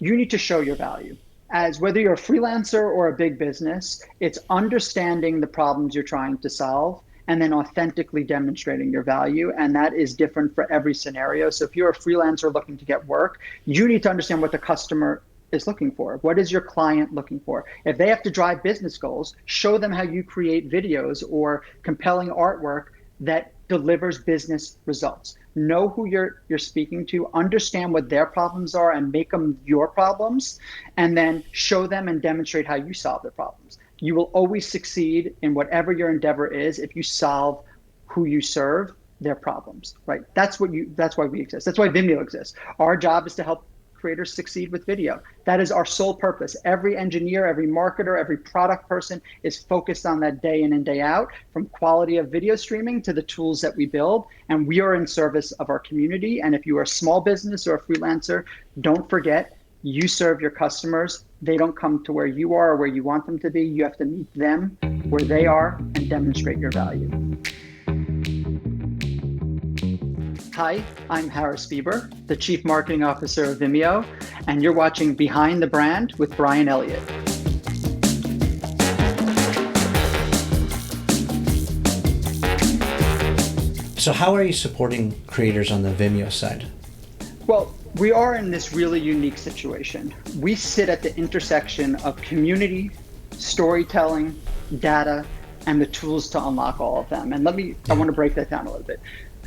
you need to show your value. As whether you're a freelancer or a big business, it's understanding the problems you're trying to solve and then authentically demonstrating your value. And that is different for every scenario. So if you're a freelancer looking to get work, you need to understand what the customer is looking for. What is your client looking for? If they have to drive business goals, show them how you create videos or compelling artwork that delivers business results. Know who you're speaking to, understand what their problems are and make them your problems, and then show them and demonstrate how you solve their problems. You will always succeed in whatever your endeavor is if you solve who you serve their problems, right? That's why we exist. That's why Vimeo exists. Our job is to help creators succeed with video. That is our sole purpose. Every engineer, every marketer, every product person is focused on that day in and day out, from quality of video streaming to the tools that we build. And we are in service of our community. And if you are a small business or a freelancer, don't forget, you serve your customers. They don't come to where you are or where you want them to be. You have to meet them where they are and demonstrate your value. Hi, I'm Harris Beber, the Chief Marketing Officer of Vimeo, and you're watching Behind the Brand with Bryan Elliott. So how are you supporting creators on the Vimeo side? Well, we are in this really unique situation. We sit at the intersection of community, storytelling, data, and the tools to unlock all of them. And I want to break that down a little bit.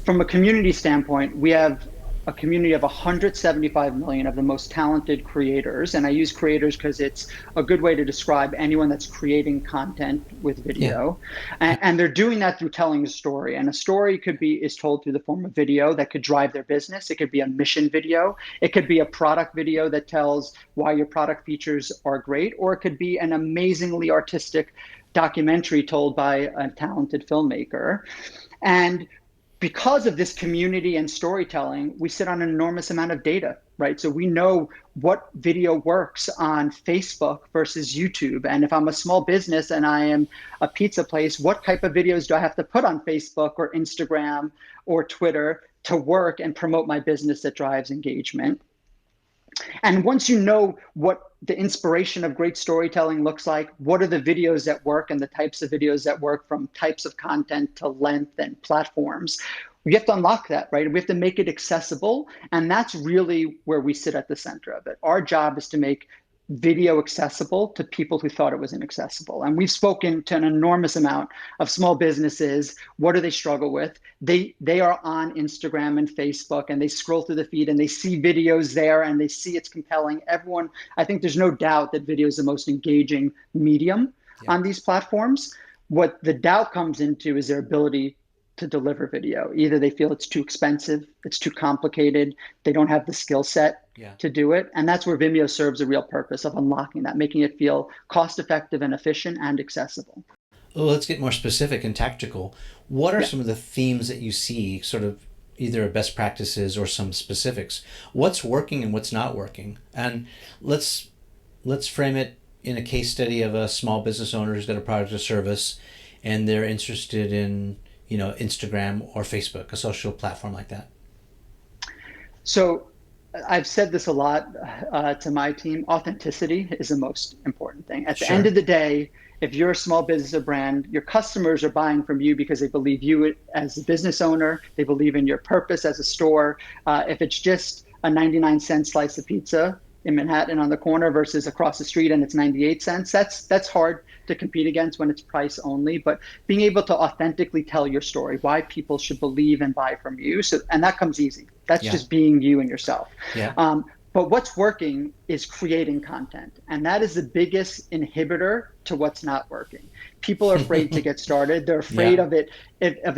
From a community standpoint, we have a community of 175 million of the most talented creators. And I use creators because it's a good way to describe anyone that's creating content with video. Yeah. And they're doing that through telling a story. And a story is told through the form of video that could drive their business. It could be a mission video. It could be a product video that tells why your product features are great. Or it could be an amazingly artistic documentary told by a talented filmmaker. And because of this community and storytelling, we sit on an enormous amount of data, right? So we know what video works on Facebook versus YouTube. And if I'm a small business and I am a pizza place, what type of videos do I have to put on Facebook or Instagram or Twitter to work and promote my business that drives engagement? And once you know what the inspiration of great storytelling looks like, what are the videos that work and the types of videos that work, from types of content to length and platforms, we have to unlock that, right? We have to make it accessible. And that's really where we sit at the center of it. Our job is to make video accessible to people who thought it was inaccessible. And we've spoken to an enormous amount of small businesses. What do they struggle with? They are on Instagram and Facebook, and they scroll through the feed and they see videos there and they see it's compelling. I think there's no doubt that video is the most engaging medium on these platforms. What the doubt comes into is their ability to deliver video. Either they feel it's too expensive, it's too complicated, they don't have the skill set to do it. And that's where Vimeo serves a real purpose of unlocking that, making it feel cost-effective and efficient and accessible. Well, let's get more specific and tactical. What are some of the themes that you see, sort of either best practices or some specifics? What's working and what's not working? And let's frame it in a case study of a small business owner who's got a product or service and they're interested in Instagram or Facebook, a social platform like that. So I've said this a lot to my team. Authenticity is the most important thing. At the end of the day, if you're a small business or brand, your customers are buying from you because they believe you as a business owner, they believe in your purpose as a store. If it's just a 99-cent slice of pizza in Manhattan on the corner versus across the street and it's 98 cents, that's hard to compete against when it's price only. But being able to authentically tell your story, why people should believe and buy from you, and that comes easy. That's just being you and yourself. But what's working is creating content, and that is the biggest inhibitor to what's not working. People are afraid to get started. They're afraid of it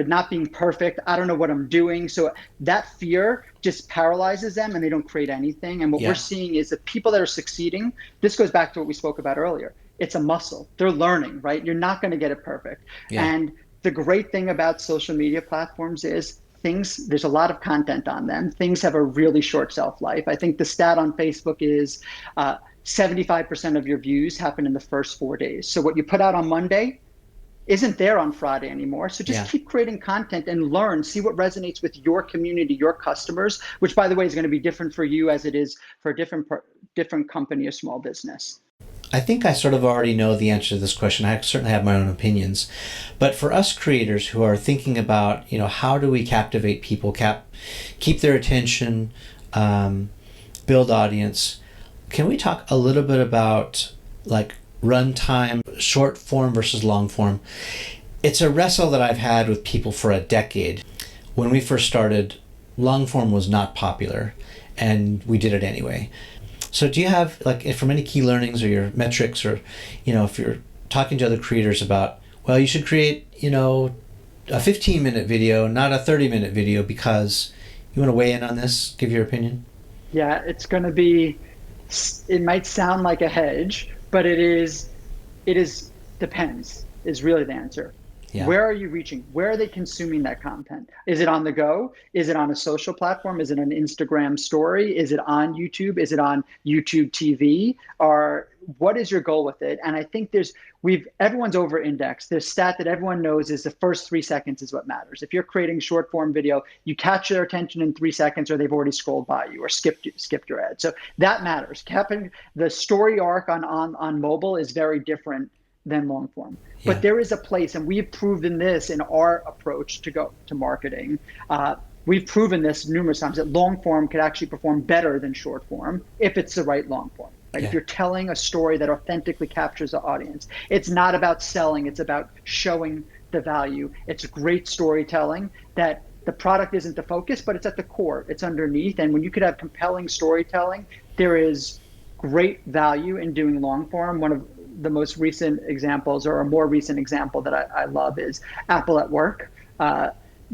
not being perfect. I don't know what I'm doing. So that fear just paralyzes them and they don't create anything. And what we're seeing is the people that are succeeding, this goes back to what we spoke about earlier. It's a muscle. They're learning, right? You're not going to get it perfect. And the great thing about social media platforms is there's a lot of content on them. Things have a really short shelf life. I think the stat on Facebook is 75% of your views happen in the first 4 days. So what you put out on Monday isn't there on Friday anymore. So just keep creating content and learn, see what resonates with your community, your customers, which by the way is going to be different for you as it is for a different different company or small business? I think I sort of already know the answer to this question. I certainly have my own opinions. But for us creators who are thinking about, how do we captivate people, keep their attention, build audience, can we talk a little bit about like runtime, short form versus long form? It's a wrestle that I've had with people for a decade. When we first started, long form was not popular, and we did it anyway. So do you have, from any key learnings or your metrics, or, if you're talking to other creators about, well, you should create, a 15-minute video, not a 30-minute video, because you want to weigh in on this, give your opinion? Yeah, it might sound like a hedge, but depends, is really the answer. Yeah. Where are you reaching? Where are they consuming that content? Is it on the go? Is it on a social platform? Is it an Instagram story? Is it on YouTube? Is it on YouTube TV? Or what is your goal with it? And I think everyone's over indexed. There's stat that everyone knows is the first 3 seconds is what matters. If you're creating short form video, you catch their attention in 3 seconds, or they've already scrolled by you or skipped your ad. So that matters. Capping the story arc on mobile is very different than long form. Yeah. But there is a place, and we've proven this in our approach to marketing. We've proven this numerous times, that long form could actually perform better than short form if it's the right long form. Right? Yeah. If you're telling a story that authentically captures the audience, it's not about selling, it's about showing the value. It's great storytelling that the product isn't the focus, but it's at the core, it's underneath. And when you could have compelling storytelling, there is great value in doing long form. One of the most recent examples, or a more recent example that I love, is Apple at Work.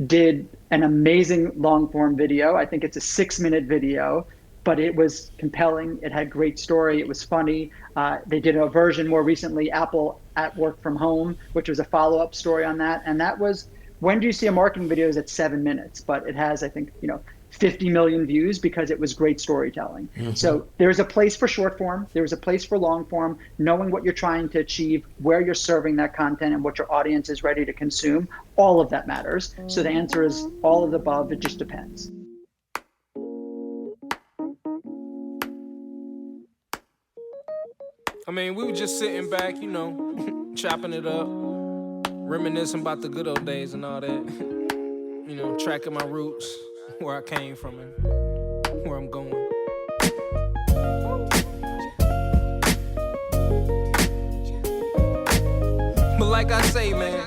Did an amazing long form video. I think it's a 6-minute video, but it was compelling. It had great story. It was funny. They did a version more recently, Apple at Work from Home, which was a follow-up story on that. And that was, when do you see a marketing video is at 7 minutes, but it has, I think, 50 million views because it was great storytelling. Mm-hmm. So there's a place for short form. There's a place for long form. Knowing what you're trying to achieve, where you're serving that content, and what your audience is ready to consume, all of that matters. So the answer is all of the above. It just depends. I mean, we were just sitting back, chopping it up, reminiscing about the good old days and all that, tracking my roots, where I came from and where I'm going. But like I say, man,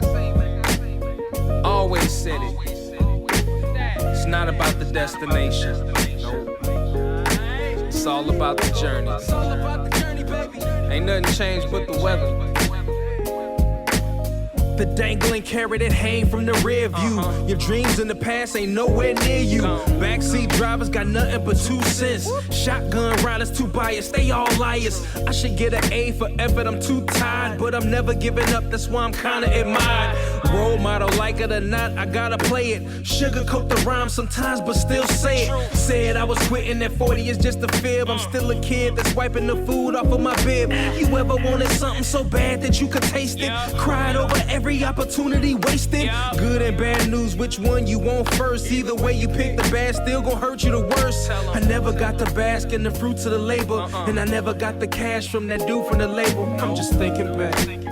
always said it, it's not about the destination, it's all about the journey. Ain't nothing changed but the weather. The dangling carrot, it hang from the rear view. Your dreams in the past ain't nowhere near you. Backseat drivers got nothing but 2 cents. Shotgun riders too biased, they all liars. I should get an A for effort, I'm too tired, but I'm never giving up, that's why I'm kinda admired. Role model, like it or not, I gotta play it. Sugarcoat the rhyme sometimes, but still say it. Said I was quitting at 40 is just a fib. I'm still a kid that's wiping the food off of my bib. You ever wanted something so bad that you could taste it? Cried over every opportunity wasted. Good and bad news, which one you want first? Either way you pick, the bad still gon' hurt you the worst. I never got to bask in the fruits of the labor, and I never got the cash from that dude from the label. I'm just thinking back.